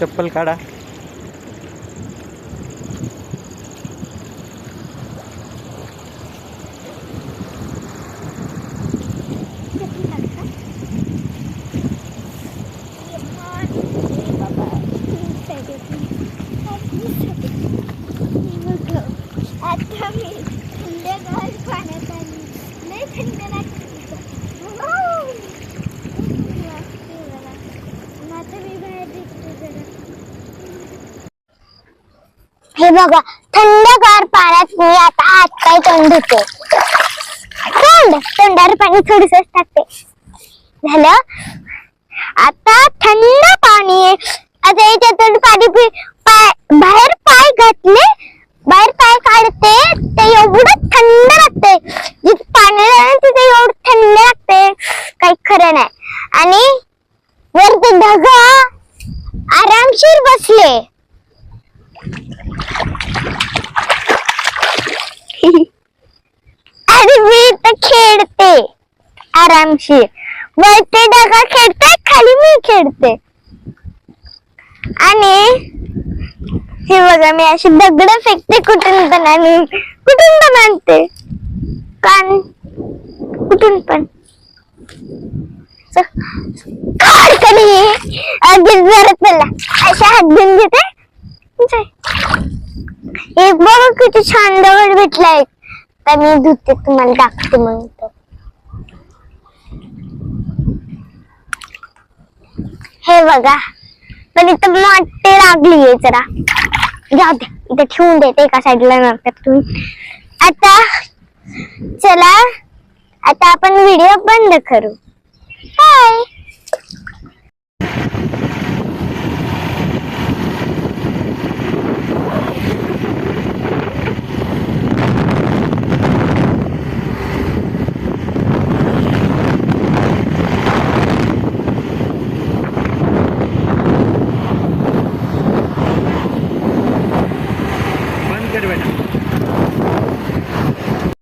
चप्पल काढा. हे बघा, थंडगार पाण्यात मी आता हात पाय तोंड धुते. तोंडावर पाणी थोडंसं टाकते. झालं. आता थंड पाणी आहे. आता याच्यातून पाणी बाहेर पाय घातले, बाहेर पाय काढते, ते एवढं थंड लागते. जिथे पाणी राहते तिथे एवढं थंड लागते, काही खरं नाही. आणि वरती ढगा आरामशीर बसले. आणि मी इथं खेळते आरामशीर. वरती ढगा खेळते, खाली मी खेळते. आणि हे बघा, मी अशी दगड फेकते कुठून पण आणि कुठून पण आणते. कुठून पण अगदी जोरात पडला. अशा हात घेऊन घेते. एक बघा किती छान दगड भेटलाय. तर मी धुते, तुम्हाला दाखवते मग. हे बघा, पण इथं माती लागलीये जरा. जाऊ दे, इथे ठेवून देते एका साईडला. नंतर तुम्ही आता चला, आता आपण व्हिडिओ बंद करू. बाय.